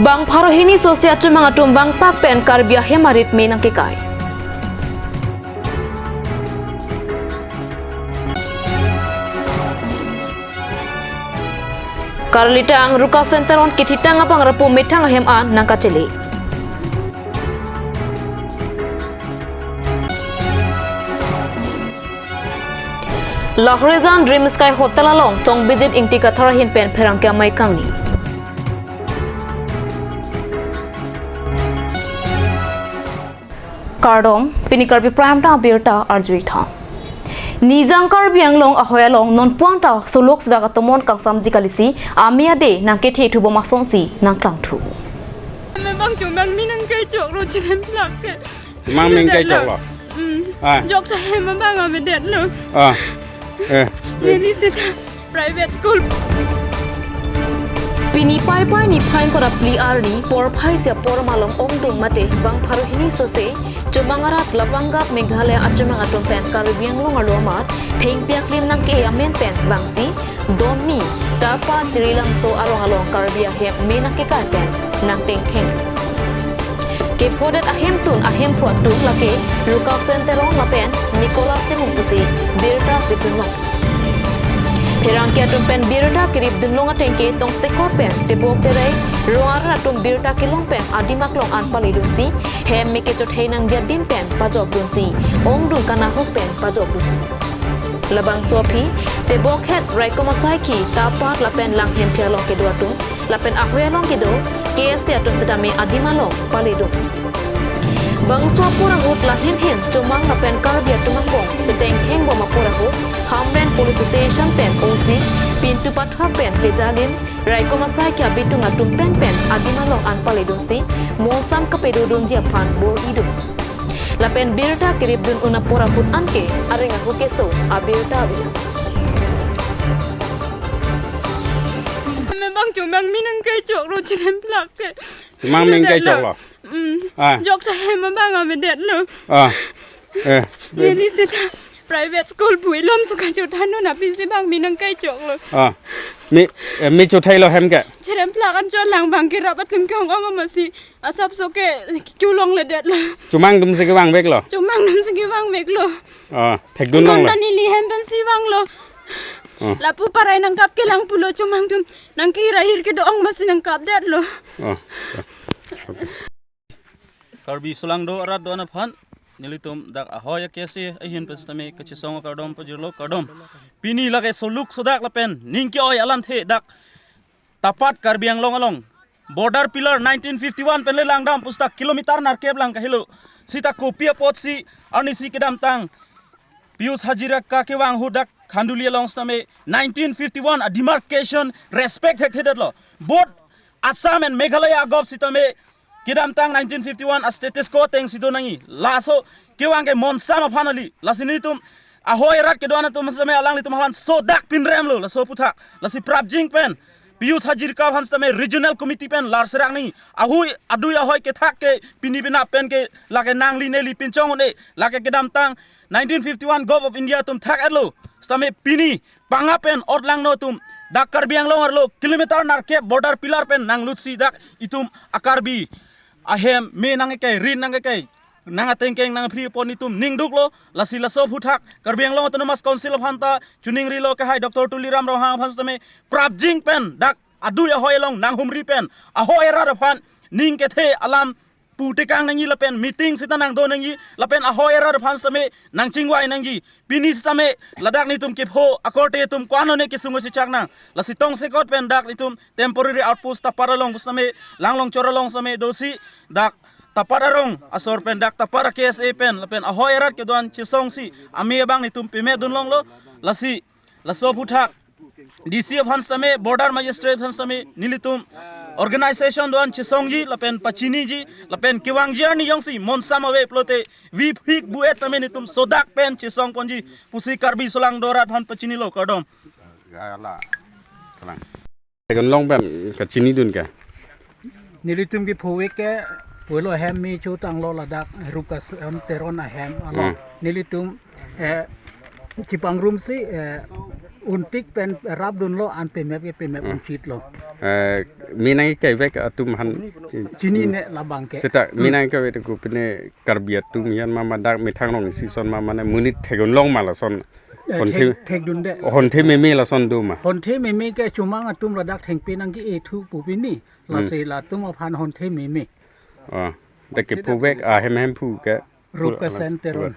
Bang Parohini sosial cuma ngatum bang pak pen Karbi hemarit menang kekai. Karlitang ruka senteron kititang abang rapu metang heman nangka celi. Lahrizan Dream Sky Hotel along song visit ingti katharahin pen perang ke mai kangni. Kardom pini Karbi prime ta birta arjui tha. Nijang Karbi anglong ahoyalong non puangta sulok sdaga tomon kangsam jikalisi amia de nangke the thu boma songsi nang klang thu. Memang cuma minang kai cok lo jenem plak ke. Mang minang kai cok lo. Jok saya memang ame det lo. Ini kita private school. Pini pai ni phain kora pli arni por phai sia por malong ongdung mate bang Parohini sose chumangarat labangap Meghalaya achumang atom pen Karbiang longarlo mat theng piak lim nang ke amen pen bangsi donni tapa jirilang so along Karbia he menak ke kan pen nang teng kheng ke podet ahem tun ahem puat tu lake ruka senterong lapen Nicolas temung pusi birta dipulong Herang kia tumpen birta kirip dunlong atengke tong sekor pen tebok terai ruara tum birta kilong pen adimak long anpali dunsi hem meke chot heinang jadim pen pajok dunsi ong dun kana hok pen pajok dun labang sopi tebok het raiko masaiki tapat lapen lang hem pia long ke dua tum lapen akwe long ke do KST atun sedame adimalong pali dun bang swapura hut la hin cumang lapen Karbi atumang bong ceteng heng bo mapura hut Hamren Police Station pen OC pintu patha pen kejalin raiko masai kya bitu ngatum pen adimalong anpale dunsi mosam kepedu dun japan bor idun lapen birta kirip dun unapura hut anke arenga hukeso abirta bila Memang cuma minang kai cok lo jenem plak ke. Mang minang kai cok lo. Jok saya memang ame det lo. Ini kita private school bui lom suka jodan no napi si bang minang kai cok lo. Mi cutai lo hem ke. Jenem plak kan jon lang bang kira patim kong oma masih asap soke culong le det lo. Cumang dum segi wang bek lo. Cumang dum segi wang bek lo. Thek dun long lo. Nonton ini hem ben si wang lo. Lapu parai nangkap ke lang pulo cumang dum nangkira hir ke doang masih nangkap det lo. Karbi sulang do arat do anaphan nilitum dak ahoya kesi ahin pestame kachisong kardom pajirlo kardom pini lage soluk sodak lapen ningki oy alam the dak tapat Karbiang long border pillar 1951 penle langdam pustak kilometer narkeb lang kahilo sita kopia potsi arnisi kedam tang Pius Hajira ka kewang hudak khandulia long stame 1951 a demarcation respect hekthedat lo both Assam and Meghalaya gov sitame Kidam tang 1951 a status quo teng sido nangi laso kewang ke monsam aphanali lasini tum ahoy rat ke dona tum same alang litum hawan so dak pinrem lo laso puthak lasi prabjing pen Pius Hajir ka hans tame regional committee pen lar serak ni ahui adui ahoy ke thak ke pini bina pen ke lake nangli neli pinchong ne lake kidam tang 1951 gov of India tum thak adlo stame pini panga pen orlang no tum dak Karbiang longar lo kilometer narke border pillar pen nang lutsi dak itum akarbi ahem me nang ke rin nang ke nang atengkeng nang free pon itum ningduk lo lasi laso phuthak Karbiang long autonomous council of hanta chuning ri lo ke hai Dr. Tuliram rohang phastame prabjing pen dak adu ya hoyalong nang humri pen ahoy ra phan ning ke the alam putekang nangi lapen meeting sita nang do nangi lapen ahoy ra phastame nang chingwai nangi pini sitame ladak ni tum ke pho akorte tum kwano ne ke sungo si chakna lasi tong se kot pen dak ni tum temporary outpost taparalong busame langlong choralong same dosi dak tapararong asor pen dak tapara KSA pen lapen ahoy rat ke don chisong si ami bang ni tum pime dunlong lo lasi laso puthak DC of Hanstame border magistrate Hanstame nilitum organization doan chisongji lapen pachini ji lapen kiwangji ni yongsi monsam awe plote vi phik buet tame nitum sodak pen chisong ponji pusi Karbi sulang dorat han pachini lo kardom Gala. Kalang. Kon long pen kachini dun ke. Nilitum ki phowek ke polo hem mi chu tang lo ladak rukas teron a hem alo nilitum chipang room si untik pen rap dun lo an pe map unchit lo. Minang kai vek atum han Cini ne labang ke. seta minang kai vek ku pene karbiat tum yan mama dak mi thang long si son mama ne munit thegon long mala son hon the Thek dun de. hon the me la son du ma Hon the me ke chumang atum ladak theng pe nang ki e thu pu pi ni. La se la tum aphan hon the me. da ke pu vek hem pu ke Rup ka senteron.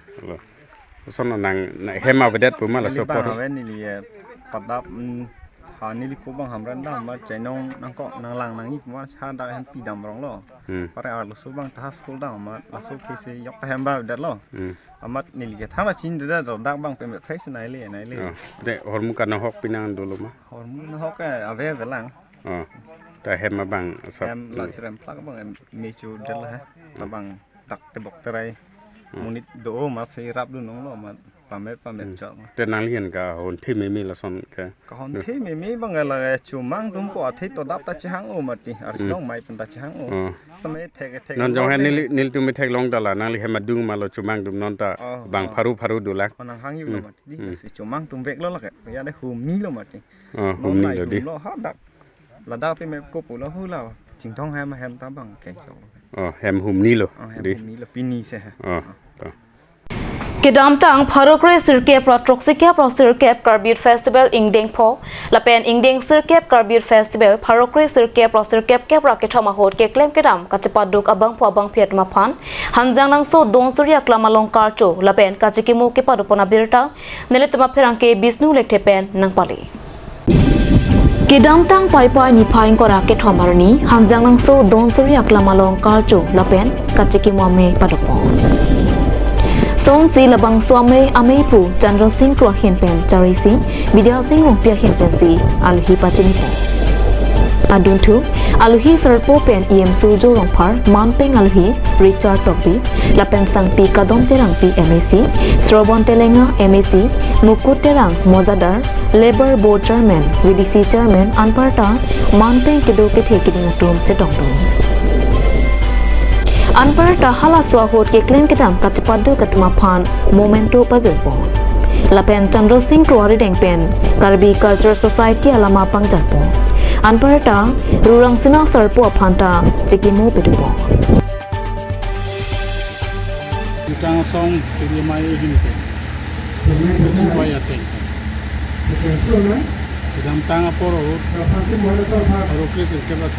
son nang hem abedet pu mala so por ni li padap ha ni li ko bang hamran da ma chainong nang ko nang lang nang ip ma cha da han pi dam rong lo pare ar lo su bang ta school da ma la su ke se yok hem ba dat lo amat ni li ke thang la chin da da bang pe me thai nai le de hormu kan hok pinang dulu ma hor mu no ka ave ve lang ta hem ma bang sa em la chirem plak bang me chu del ha la bang tak te bok terai munit do ma se rap du nong lo ma pamet chok te nang lien ka hon the me la son ke ka hon the me bang la chu mang dum po the to dap ta chang o ma ti ar long mai pen ta chang o samay the non jong han nil tu mi thek long dala nang li hem dung ma lo chumang dum non ta bang pharu du lak nang hang yu lo ma ti si chu mang tum vek lo la ke ya de hum ni lo ma ti hum ni lo di lo ha dak la da pe me ko pu lo hu la ching thong hem ta bang ke chok hem hum ni lo di hum ni lo pini se ha Kedam tang Pharokre Sirkep Protroxikep Sirkep Karbi Festival Ingdeng Po Lapen Ingdeng Sirkep Karbi Festival Pharokre Sirkep Sirkep Kep Rakethama Hot ke claim kedam kacepaduk abang po abang phiat maphan hanjang nang so don surya klamalong karcho lapen kachikimu ke padupona birta neletama pherang ke Bisnu lekthepen nang pali Kedam tang pai ni phaing kora ke thomarni hanjang nang so don surya klamalong karcho lapen kachikimu ame padupon Song si labang suame amepu Chandra Singh Kro Hian Pen Chari Singh Vidya Singh Rong Pia Hian Pen si Aluhi Pachini Po Adun tu Aluhi Sarpo Pen EM Sujo Rong Par Man Peng Aluhi Richard Topi Lapen Sang Pi Kadom Terang Pi MAC Srobon Telenga MAC Mukut Terang Mozadar Labor Board Chairman VDC Chairman Anparta Man Peng Kido Ke Thekiding Atum Chetong Tu Anparta hala swahot ke claim kedam kachpadu katuma phan momento puzzle po lapen Chandra Singh Kruari deng pen Karbi Culture Society alama pangjan po Anparta rurang sina sarpo phanta chikimu pidupo Utang song ini mai hin pe. Kecil boy ateng. Kedam tang aporo Pharokre Sirkep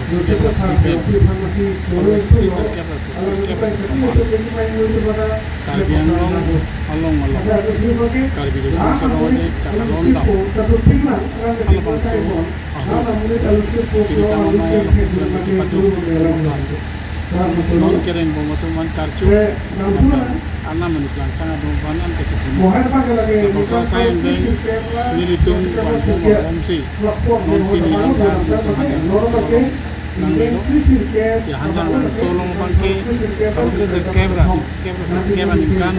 Karbian long along Karbi desung sarone katalon da alabang so kiri tangan mai lagi padu non keren bomoto man karchu anna meniplang tanga bomonan kecikimu bangsa sayang deng nilitung bangsa ngomsi non pini angka nang si hanjang nang solong bangke Pharokre Sirkep nikan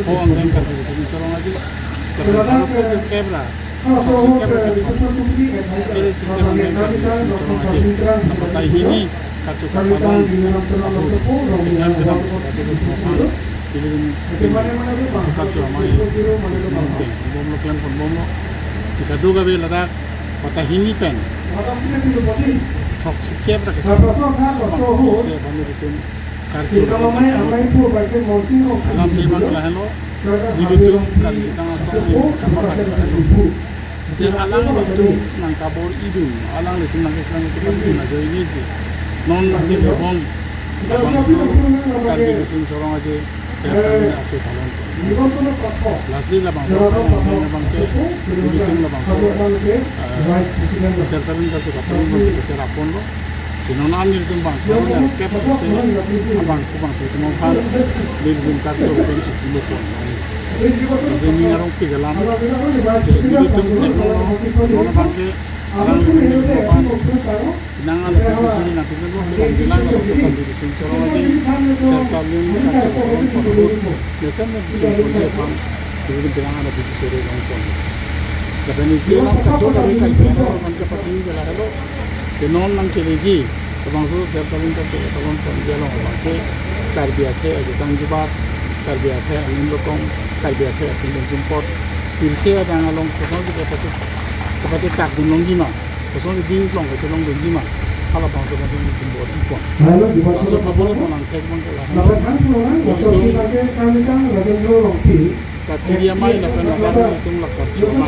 hoang deng karbi desung solong aja tapi Pharokre Sirkep kiri Sirkep deng karbi desung solong aja apa tai ini kartu kapalan dengan kedam pilih kartu amai bom lo klaim bom lo sikadu gabe ladak patah ini pen Sirkep rakyat saya bani itu kartu alam timan lah lo itu kali tengah sore kamar jadi alang itu nang kabur idung alang itu nang kelang cepat aja ini sih non nanti bom bangsu Karbi desung sorong aja saya kami acu talon lasi lah bangsa saya bangke budikin lah bangsa serta bin kacu kapal bangsa bicara pun lo sinonan itu bang kalau yang kep abang itu mau kan bin kacu benci dulu pun masih ni orang tiga lama jadi itu kalau bangke alang itu kan nangan itu sini nanti itu bilang kalau di sini corong aja serta bin kacu kapal biasanya contohnya bang itu bilang ada di sore nongkrong tapi ini sih orang kado kami kalbian orang cepat ini belah lo tenon nang keleji bangsu serta bin kacu kapal jalan pakai karbiate aja tangjubat karbiate angin lokong karbiate angin support pilih ada yang long kosong juga kepada tak gunung gimana kosong di long kecil long gunung gimana kalau bangsa bangsa ini tumbuh impor bangsa apa boleh orang kayak bangsa lah tapi dia main apa negara itu melakar cuma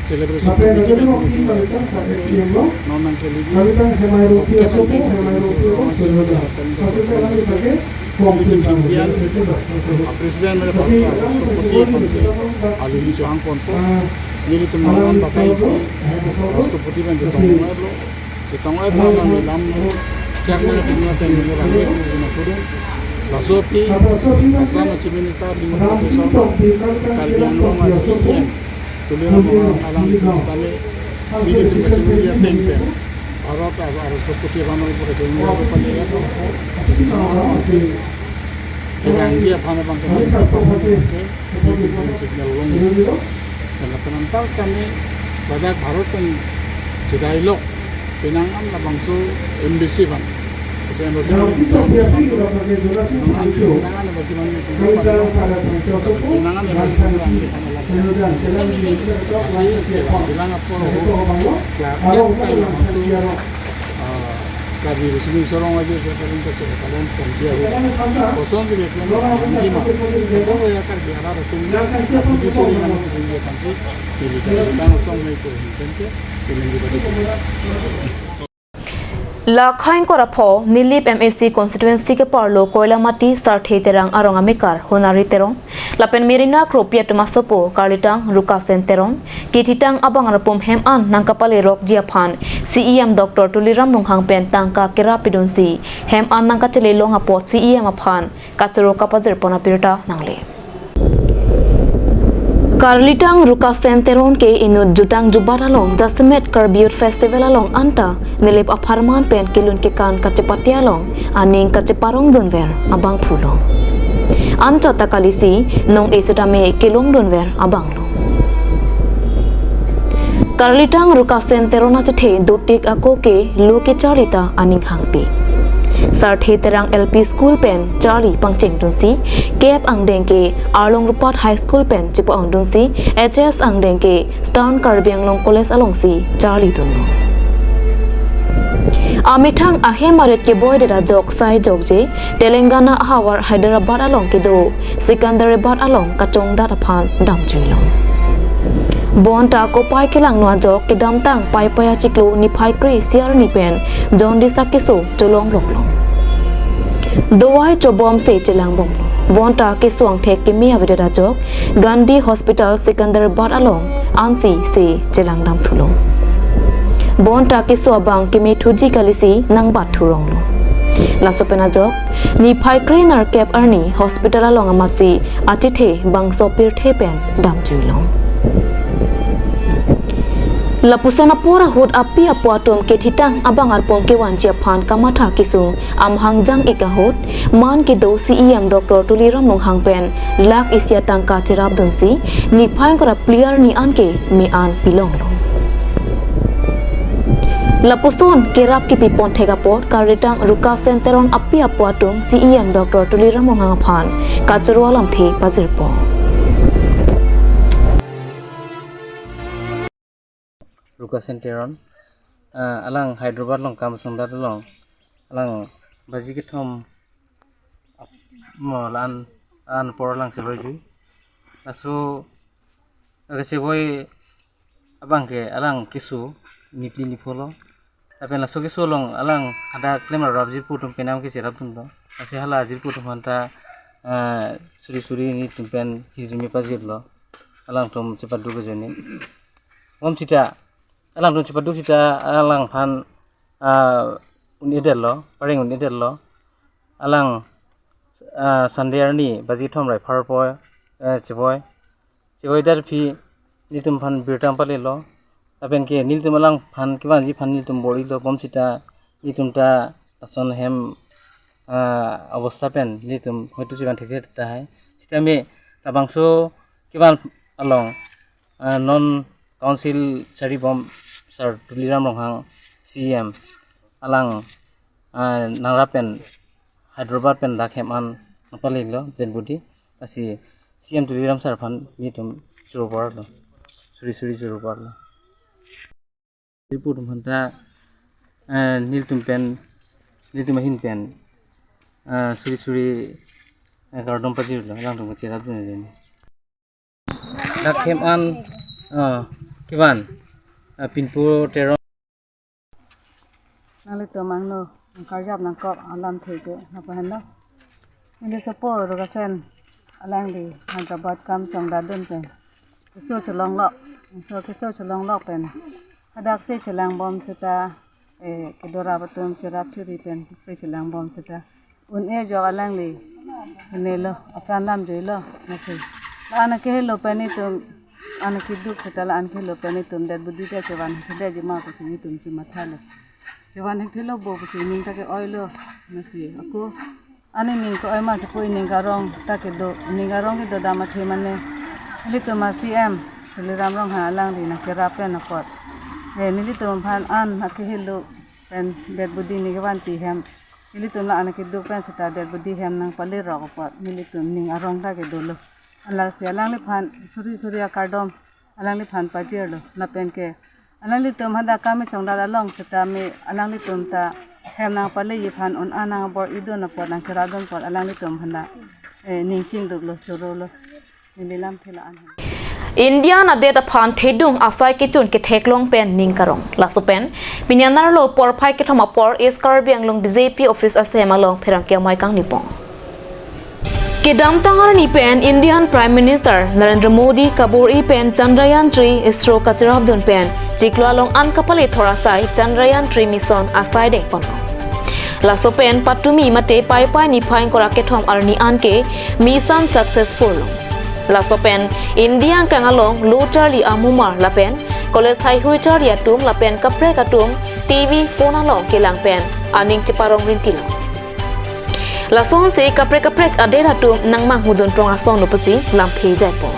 selebrasi politik yang kecil non keligi kita penting kemudian presiden mereka seperti alu di Johang Konpo jadi teman-teman pakai si seperti yang ditanggung lo setengah dalam cakna dunia tenggara lagi punya kurung lasopi asal macam minister di mana kalian lo masih yang tulen alam istana ini juga dia pengpen harus seperti mana itu dunia depannya ya jangan dia pada bangsa itu prinsipnya long dan penampas kami pada Bharat pun dialog penangan la bangsa embassy ban so embassy penangan embassy man penangan embassy bilang apa Karbi resmi sorong aja sekarang kita kalau kerja kosong sih kalau gimana kalau ya Karbi ada tunggu di sini kan kerja kan sih pilih kita langsung mau itu pilih juga Lakhain korapho Nilip MSC constituency ke parlo Koilamati Sarthe terang arong amikar honari terong lapen Mirina Kropia Tomasopo Karlitang Rukasen terong kititang abang arpom hem an nangkapale rok jiaphan CEM Dr. Tuliram Munghang pen tangka kerapidonsi hem an nangka chelelong apot CEM aphan kachoro kapajer pona pirta nangle Karlitang Rukasen teron ke inut jutang jubat along Jasmet Karbi Festival along anta nilip aparman pen kilun ke kan kacepati along aning kaceparong dunver abang pulo anca takalisi nong esudame kilong dunver abang lo Karlitang Rukasen teron achethe dotik ako ke loke charita aning hangpi Sarthe terang LP School pen Charlie pangcheng dunsi Kep angdengke Arlong Rupat High School pen Chipo angdunsi HS angdengke Stern Karbi Anglong College alongsi Charlie dunno Amithang ahe maret ke boy dera jok sai jokje Telangana Hawar Hyderabad along ke do Sikandarabad along kachong daraphan damjuilong Bonta ko pai kelang noa jok ke damtang pai paya ciklo ni pai kri siar ni pen John disakiso tolong loklong Dowai chobom se chelang bom Bonta ke suang thek ke mi avedera jok Gandhi Hospital Sikandarabad along ansi se chelang dam thulong Bonta ke suabang ke me thuji kalisi nang bat thurong lo Lasopena jok ni pai kri nar kep arni hospital along amasi atithe bang sopir the pen dam juilong Lapusona pora hut api apuatum ke thitang abang arpom ke wanjia phan kamatha kisung amhangjang ikahut man ke do CEM Dr. Tuliram Munghang pen lak isya tangka cherap dunsi ni phang kora player ni anke me an pilong long Lapuson kerap ki pipon thegapot Karlitang Rukasen teron api apuatum CEM Dr. Tuliram Munghang phan kachrualam the pajirpo Rukasen teron alang Hyderabad long kam sundar long alang baji ke thom molan an porlang seloju aso agase boy abang ke alang kisu nipli nipolo apen la soki solong alang ada klemar rabji putum penam ke serap tum do ase hala ajir putum hanta suri suri ni tumpen hizmi pajir lo alang tom cepat duga joni om cita alang tom cepat duga cita alang phan uni del lo paring uni del lo alang sandear ni baji thom rai phar boy cheboy dar phi ni tum phan birtam pale lo apen ke nil tum alang phan kiban ji phan nil tum bori lo bom cita ni tumta ason hem অবস্থা পেন লিতুম হয়তো জীবন থেকে দিতে হয় সেটা আমি বাংশো কিমান আলং নন কাউন্সিল সারি বম সার তুলিরাম রংহাং সিএম আলাং নাংরা পেন হায়দ্রাবাদ পেন রাখেমান পালিল দেনবুদি আসি সিএম তুলিরাম সার ফান লিতুম churu par lo suri churu par lo Sipur phanta niltum hin pen suri kardom pajir lo lang tum chirat bin len dak khem an kiban pinpu tero nang le to mang no karjap nang kop alam thege apa hanno ini sepo ro gasen alang di Hyderabad kam chong da dun pen so chalong lo so chalong lo pen adak se chalang bom seta kedora batum chirap churi pen se chalang bom seta un e jo alang li ne lo apran nam joi lo nasi la ana ke lo pani tum ana ki duk seta la an ke lo pani tum dat budi da chawan thede ji ma ko singi tum chi matha lo chawan hek thelo bo ko singi ta ke oilo nasi aku ani ning ko ai ma se koi ning garong ta ke do ning garong ke do da ma the mane li to ma cm le ram rong ha alang di na ke ra pen na kot nili to phan an hakhi helu pen dead body ni gawan ti hem nili to na an ki du pen sita dead body hem nang pale ro ko pat nili to ning arong da ke dolo ala se alang li phan suri akardom alang li phan pa jer lo na pen ke alang li to hada ka me chong da long sita me alang li tum ta hem nang pale yi phan on anang bor ido na pot nang kra don pot alang li tum handa ning ching duk lo choro lo nili lam thela an India na data phan thedung asai ke chun ke theklong pen ning karong la so pen pinyanar lo por phai ke thama por is Karbi anglong BJP office asem along pherang ke mai kang nipong ke dam tangar ni pen Indian Prime Minister Narendra Modi kabur I pen Chandrayaan 3 ISRO kacharab dun pen chiklo along an kapale thora sai Chandrayaan 3 mission asai dek pon la so pen patumi mate pai ni phain kora ke thom arni an ke mission successful Lasopen India kangalong lutali amumar lapen college high huitar ya tum lapen kapre katum TV phone along kilang pen aning ceparong rintil Lason se kapre adera tum nang mang hudun prong asong lupasi lam phejai po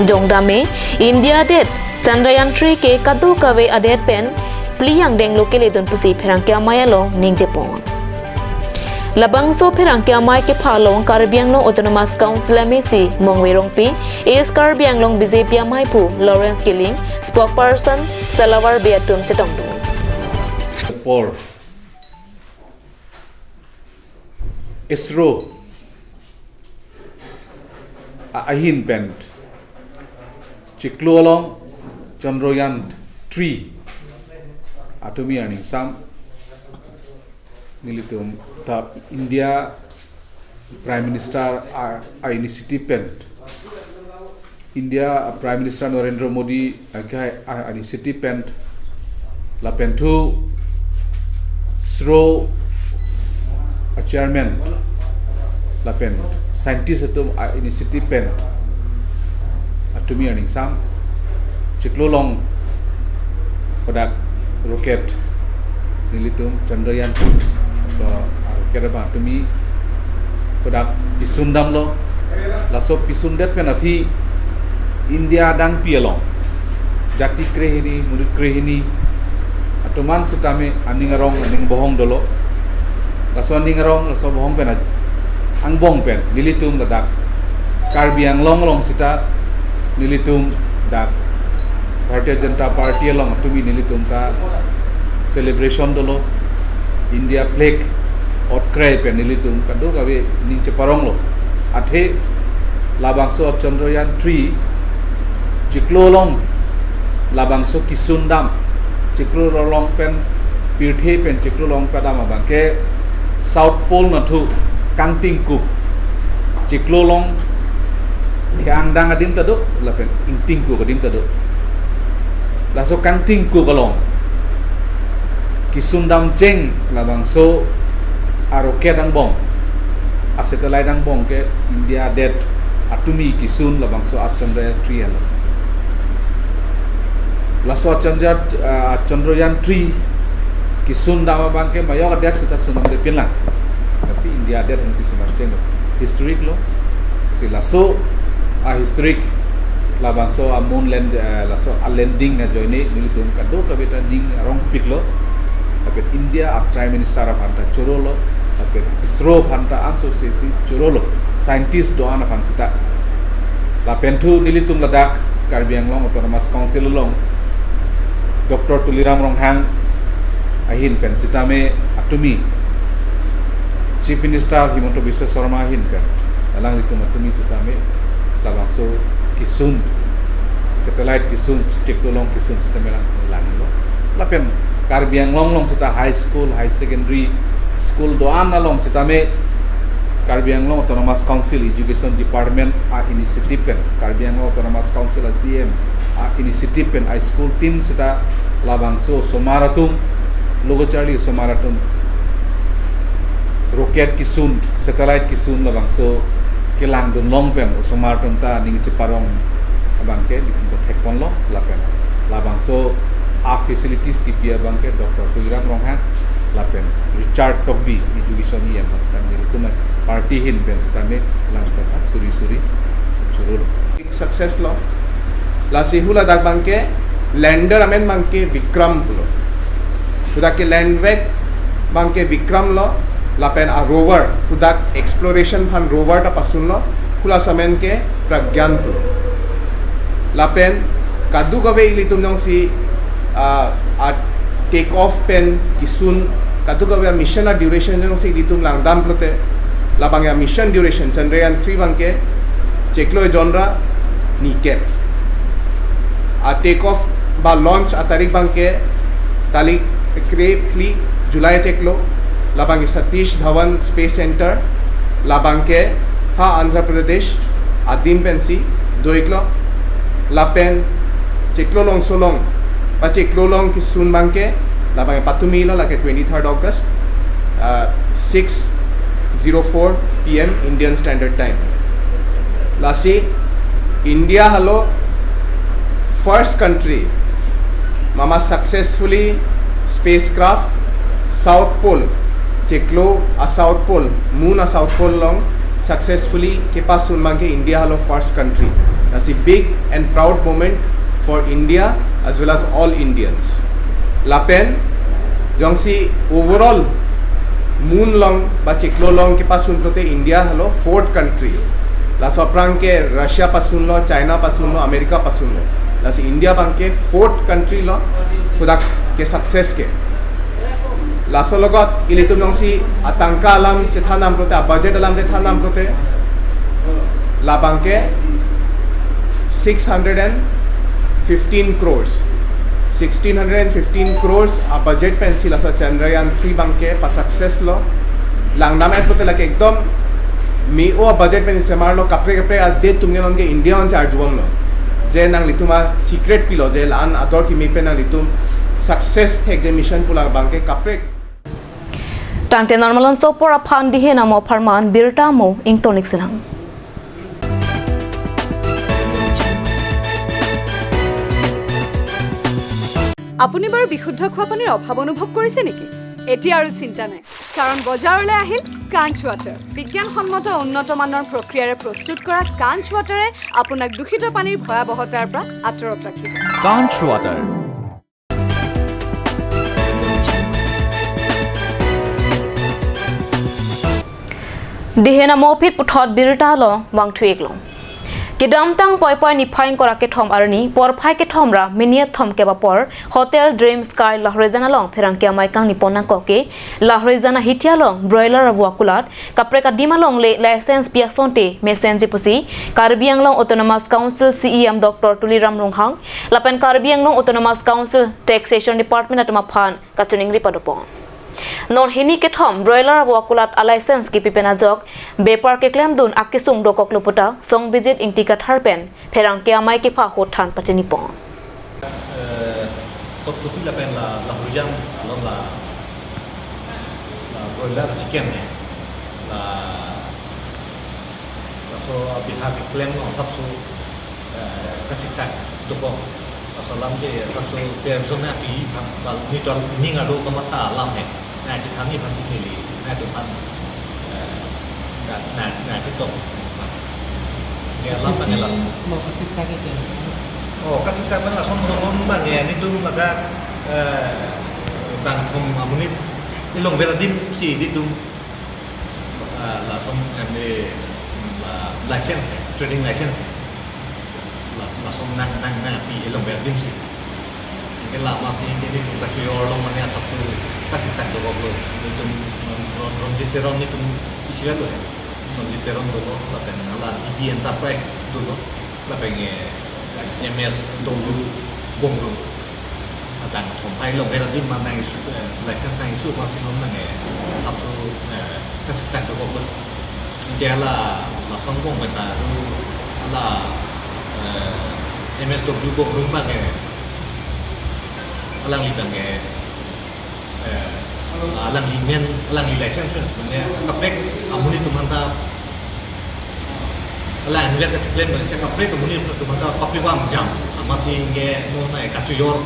Jongdame India det Chandrayaan 3 ke kadu kawe adet pen pliang deng lokele dun pusi pherang kya maya long ning jepon Labang so pherang kya mai ke phalong Karbi Anglong Autonomous Council Mesi Mongwerong Pi is Karbi Anglong BJP mai pu Lawrence Killing spokesperson Salawar Beatum Chetongdu por ISRO ahin pen chiklolong Chandrayaan 3 atomi aning sam nilitum ta India Prime Minister initiative pen India Prime Minister Narendra Modi initiative pen la pen thu ISRO chairman la pen scientist atom initiative pen atumi aning sam chiklolong product rocket nilitum Chandrayaan 2 so kera ba tumi product pisundam lo la so pisundet pen afi India dang pialong jati krehini murid krehini atuman sitame aningarong aning bohong dolo la so aningarong la so bohong pen ang bong pen nilitum dadak Karbi Anglong long sita nilitum dak Bharatiya Janata Party long tumi nilitum ta celebration dolo India flag ot krai pen nilitum kadu gawe ning cheparong lo athe labangso Chandrayaan 3 chiklolong labangso kisundam chiklolong pen pirthe pen chiklolong padam abangke south pole na thu kangting kup chiklolong thiang dang adim tadu la pen ingting ku adim tadu la so kangting ku galong kisundam cheng labangso aroket ang bong asetalai dang bong ke India det atumi kisun labangso Chandrayaan 3 halo laso Chandrayaan 3 kisundam bangke mayo det sita sunam de pinlang kasi India det han kisundam cheng historic lo si laso historic labangso moon land laso landing na joine nilitum kado kabeta ding rong piklo tapi India Prime Minister of Anta Chorolo tapi ISRO Anta Anso Sesi Chorolo scientist do ana fansita la pentu nilitum ladak Karbi Anglong Autonomous Council long Dr. Tuliram Ronghang ahin pen sitame atumi Chief Minister Himanta Biswa Sarma ahin pen alang litum atumi sitame labangso kisund satellite kisund ceklolong kisund sitame lang lo la pen Karbi Anglong long sita high school high secondary school doan along sitame Karbi Anglong Autonomous Council Education Department a initiative pen Karbi Anglong Autonomous Council a CM a initiative pen a school team sita labangso somaratum logo charlie somaratum rocket kisund satellite kisund labangso kilang dun long pen somaratum ta ning chiparong abangke ditimbo thekpon lo lapen labangso a facilities ki pia bangke Dr. Tuliram Ronghang lapen Richard Togbi education yang pastan itu mah party hin ben sitame lang ta suri churul success lo la sihula dak bangke lander amen bangke Vikram lo hudak ke landweg bangke Vikram lo lapen a rover hudak exploration phan rover ta pasun lo hula samen ke pragyan lo lapen kadu gawe ilitum nong si a take off pen kisun katu ka mission na duration nong si ditum lang dam plote labang ya mission duration Chandrayaan 3 bangke cheklo genre ni cap a take off ba launch a tarik bangke talik kli July cheklo labang Satish Dhawan Space Center labangke ha Andhra Pradesh adim pensi doiklo lapen cheklo long solong pa cheklo long kisun bangke labang patumila like 23rd August 6:04 PM Indian Standard Time lasi India halo first country mama successfully spacecraft South Pole cheklo a South Pole moon a South Pole long successfully kepasun mangke India halo first country lasi big and proud moment for India as well as all Indians lapen jong si overall moon long ba cheklo long ke pasun prote India halo fourth country la soprang ke Russia pasun lo China pasun lo America pasun lo la si India bang ke fourth country lo kudak ke success ke la so logot ilitum jong si atangka alam che thanam prote budget alam che thanam prote la bang ke 615 crores 1615 crores a budget pencil asa Chandrayaan 3 bangke pa success lo lang naman po talaga ekdom mi o budget pencil semar lo kapre a de tumngenon ke India on charge bom lo je nang lituma secret pilo je lan ador ki mi pe nang litum success thek je mission pula bangke kapre Tangte normalan so por aphan dihe na mo farman birta mo ingtonik silang আপুনি বাৰু বিশুদ্ধ খোৱা পানীৰ অভাৱ অনুভৱ কৰিছে নেকি এতিয়া আৰু চিন্তা নাই কাৰণ বজাৰলৈ আহিল কাঞ্চ ৱাটাৰ বিজ্ঞানসন্মত উন্নত মানৰ প্ৰক্ৰিয়াৰে প্ৰস্তুত কৰা কাঞ্চ ৱাটাৰে আপোনাক দূষিত পানীৰ ভয়াৱহতাৰ পৰা আঁতৰত ৰাখিব কাঞ্চ water Dihena mopit puthot birta lo wang thuik lo Kidam tang poi poi ni phain kora ke thom arni por phai ke thomra miniat thom ke bapor Hotel Dream Sky Lahrizana long pherang ke amai kang ni pona ko ke Lahrizana hitia long broiler wakulat kapre ka dima long le license piasonte messenger pusi Karbi Anglong Autonomous Council CEM Dr. Tuliram Ronghang lapen Karbi Anglong Autonomous Council Taxation Department atma phan kachuning ri padopon Non hini ke thom broiler wakulat a license ki pipena jok bepar ke claim dun akisung dokok luputa song visit ingtika tharpen pherang ke amai ke pha hot than pacheni pon top tu la pen la hujam alom la broiler chicken la so biha ke claim no sabsu kasiksa dokok so lam je sabsu per sona pi bal ni tol ninga do kamata lam he na ji thami phan chi ni na tu phan na chi tok ne lam ba ne lam mo kasiksa ke ten oh kasiksa man la som dom ba ne ni dum la ga bang thom amunit ni long veladim si di dum la som ne la license trading license langsung nang pi elong berdim sih mungkin lah masih ini kita cuy orang mana satu kasih sak dulu itu ronjiteron itu isinya tuh ronjiteron dulu lapen ala GB Enterprise dulu lapen MS dulu bongrung dan sampai lo berarti mana isu license nang isu masih nong satu kasih sak dulu dia lah langsung bong kita lah MSW bongrung pakai alang libang alang limen alang li license kan sebenarnya kaprek amun itu mantap alang lihat kecuali Malaysia kaprek amun itu mantap papi wang jam masih nge nona kacuyor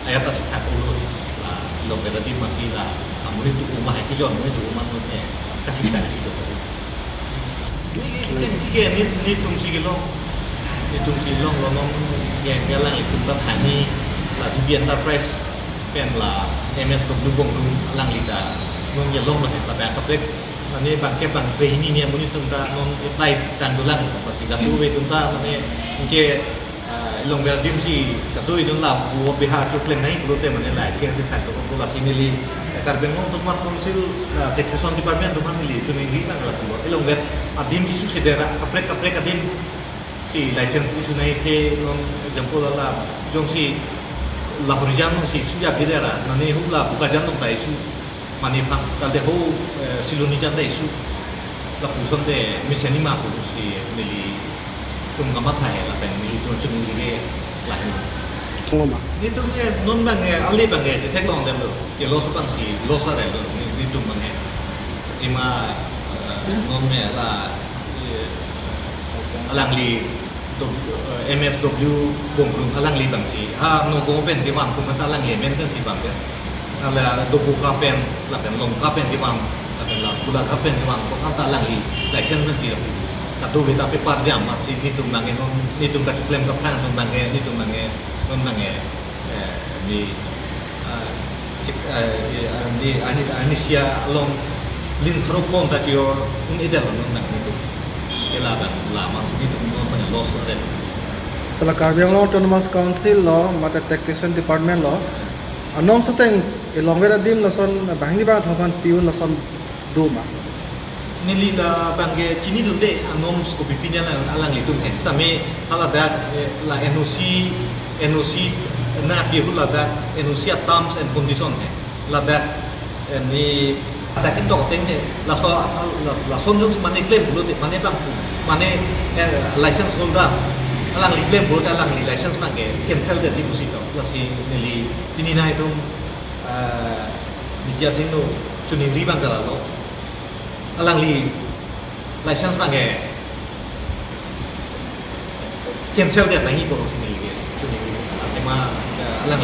ayat asik sakulu lah lo berarti masih lah amun itu rumah itu jon amun itu rumah nona kasih sana situ ini sih ni tum sih lo nong yang galang itu bertani lah di Enterprise kan lah MS bong lang lita nong yelong lah pada kaprek ini bang ini ni amun itu nong apply tandulang masih gatu be tunta mane ke long berdim si gatu itu lah buat pihak cuklen naik perlu teman lah siang siksa tu populasi mili Karbi untuk mas konsil taxation department tu man mili cuma ini kan lah tu long ber adim isu sedera kaprek adim si license isu naik si nong jempol lah jong si laporan si sudah bidera, nani hula buka jantung tak isu, mani pang kalau ho siluni jantung isu, laporan de misalnya mah aku si mili tunggamat hai lah pen mili tuh cuma ini lah. Ini tuh non bang alih bang jadi long dan lo, ya lo supang si lo sare lo, ini tuh bang ima non lah alang li MSW bongrung alang li bang si no pen di bang tu mata alang li men kan si bang ya ala do buka pen la pen long ka pen di bang la buka ka pen di bang ko kata alang li license kan si katu beta pe par jam si ni tu bang ni tu ka claim ka plan tu bang ni tu bang non bang di ani sia long lin tropon ta your idel non bang itu lama sih itu banyak loss ada. Salah Karbi yang Autonomous Council lo, mata Taxation Department lo, anong seteng ilong beradim lason bahini bang thokan piun lason duma. Nili da bangge cini tu deh anom skopi pinya lah alang litung hen. Stame ala dah la NOC na pihu la dah NOC terms and conditions hen. La dah ni tapi dok tengge lason jong mana claim bulu mana bang mana license holder alang claim bulu alang license mana cancel dari deposit lah si nili ini na itu dijat itu cuni ribang kalau alang license mana cancel dari nangi bulu si nili cuni cuma alang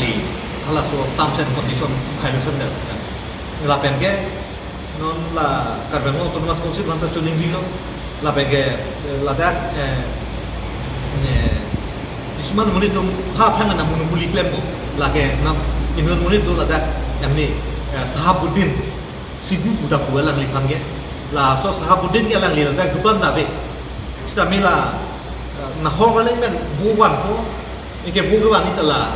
halah so terms and condition violation dah lapen ke non la Karbi Autonomous Council manta cuning dilo la pege la dak isuman monitum ha phanga na monopoli claim ko la ke na inun monitum la dak amni Sahabuddin sibu budak bualang lipan ke la so Sahabuddin ke lang lila dak dukan da be sta mila na hongalen men buwan ko ike buwan itala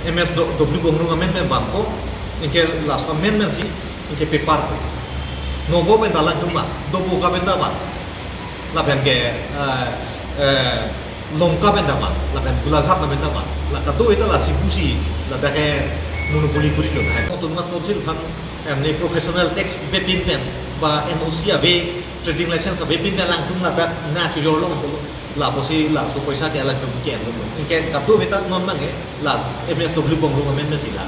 MSW bongrung amen men banko ike la so men si ike pepar ko nogo ben dalang duma dobo ka ben dama la ben ke longka ben dama la ben gulaghat na ben dama la kadu ita la sibusi la da ke monopoli puri lo ha Autonomous Council kan amne professional tax bepin pen ba NOC ave trading license ave pin lang tum la da na chu yo lo la posi la so poisa ke la tum ke lo ke kadu ita non mang la MSW bongrung men si la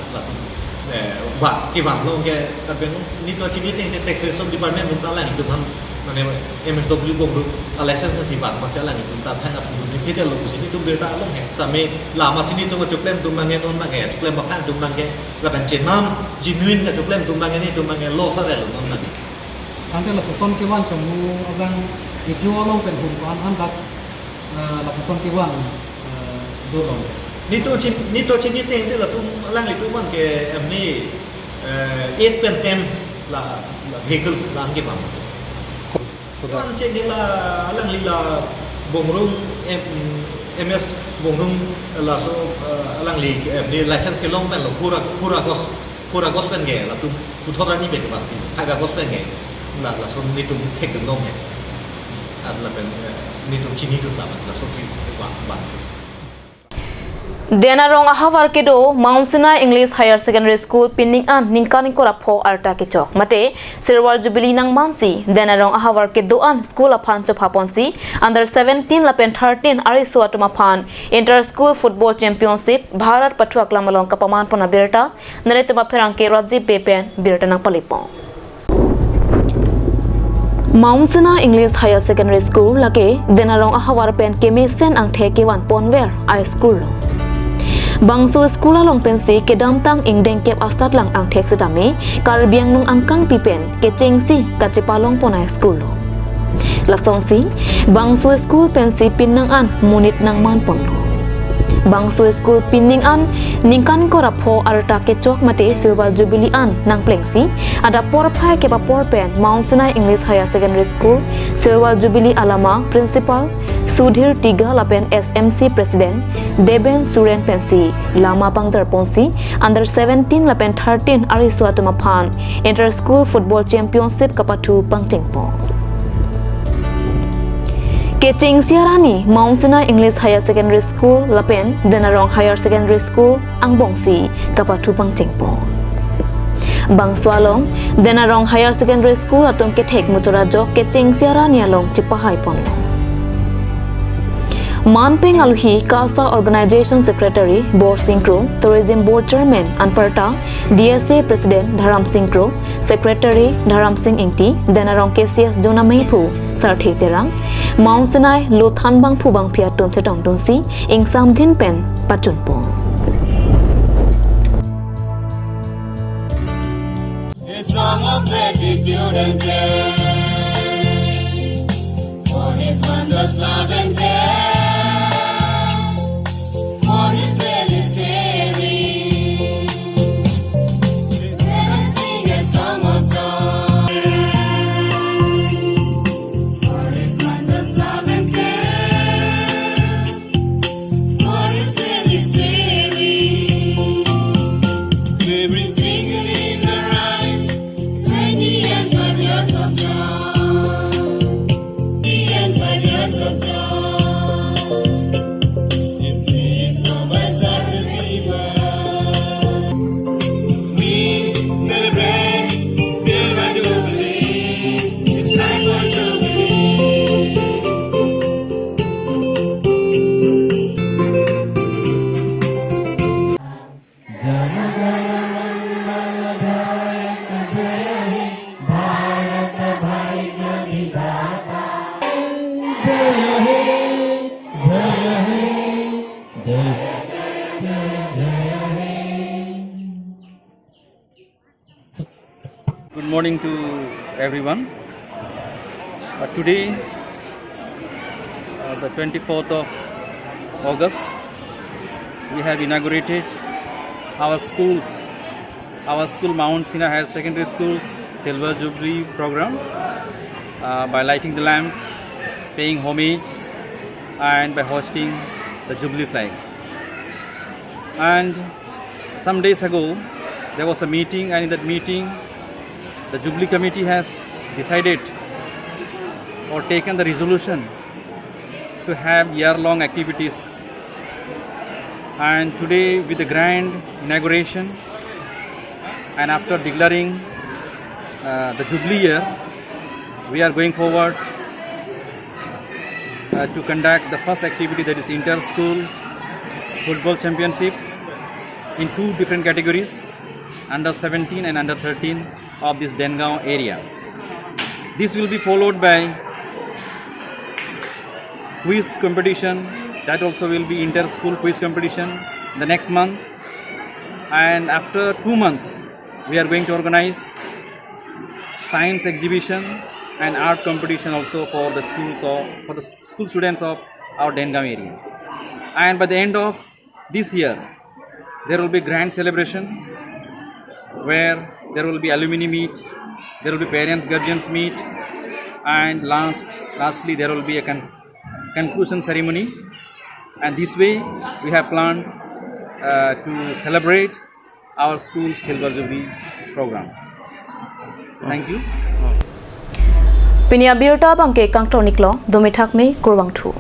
wah kiwang lo ke tapi ni to cini teng taxation department untuk alang itu kan mana MSW bongrung license si bang masih alang itu tak hanya itu lo sini tu berita lo he tapi lama sini tu ngacuklem tu mangen non mangen cuklem bakal tu mangen lapan cenam genuine ngacuklem tu mangen ini tu mangen lo sare lo non mangen ante la person kiwan chamu abang ijo lo pen hun andak la person kiwan do lo ni to cini teng tu la tu alang itu man ke amni 8 pen 10 la vehicles la angge bang kan cek la alang lila bongrung MS bungdung la so alang li di license ke long pen lo pura gos pen ge la tu thora ni be ke bat hai ba gos pen ge la so ni tu tek long ge ad la pen ni tu chini tu ta la so chi ba Denarong ahawar kedo Mount Sinai English Higher Secondary School pinning an ningkani kora pho arta ke chok mate Sirwal Jubilee nang mansi Denarong ahawar kedo an school aphan chop haponsi under 17 lapen 13 ari suatuma phan inter school football championship Bharat Pathuak lamalong kapaman pona birta naretuma pherang ke Rajiv Bepen birta nang palipo Mount Sinai English Higher Secondary School lake Denarong ahawar pen keme sen ang theke wan ponwer high school Bangso sekolah long pensi ke damtang ingdeng kep astat lang ang tek sedami karbiang nung angkang pipen ke cengsi kacepalong ponai school lo. Lasong si bangso school pensi pinang an munit nang man pon lo. Bangso school pinning an ningkan ko rapho arta ke chok mate Silver Jubilee an nang plengsi ada por phai ke por pen Mount Sinai English Higher Secondary School Silver Jubilee alama principal Sudhir Tiga lapen SMC President Deben Suren Pensi Lama Pangjar Ponsi under 17 lapen 13 ari suatuma phan inter school football championship kapathu pangtingpo Keching Siarani Mount Sinai English Higher Secondary School lapen Denarong Higher Secondary School Angbongsi kapathu pangtingpo Bang Swalong Denarong Higher Secondary School atom ke thek mutora jok Keching Siarani along chipahai pon Manpeng Aluhi Kasa Organization Secretary Board Sinkro Tourism Board Chairman Anparta DSA President Dharam Sinkro Secretary Dharam Singh Ingti Denarong KCS Jona Meipu Sarthi Terang Mount Sinai Lothan Bang Phubang Phia Tom Setong Donsi Ingsam Jin Pen Pachunpo A song of gratitude and praise for His wondrous love and care. For His grace is caring. Let us sing a song of joy. For His wondrous love and care. For His grace is caring. Every twinkle in her eyes, 25 years of joy. 25 years of joy. Good morning to everyone. Today, the 24th of August, we have inaugurated our schools, our school Mount Sinai Higher Secondary School's Silver Jubilee program by lighting the lamp, paying homage, and by hosting the Jubilee flag. And some days ago, there was a meeting, and in that meeting, the Jubilee Committee has decided or taken the resolution to have year-long activities. And today, with the grand inauguration and after declaring the Jubilee year, we are going forward to conduct the first activity, that is inter-school football championship in two different categories, under 17 and under 13 of this Dengaon area. This will be followed by quiz competition, that also will be inter-school quiz competition the next month. And after 2 months, we are going to organize science exhibition and art competition also for the schools or for the school students of our Dengaon area. And by the end of this year, there will be grand celebration where there will be alumni meet, there will be parents guardians meet, and lastly there will be a conclusion ceremony And this way, we have planned to celebrate our school Silver Jubilee program. So thank you. Pinia birta bangke kangtoniklo domithak me kurwang thu.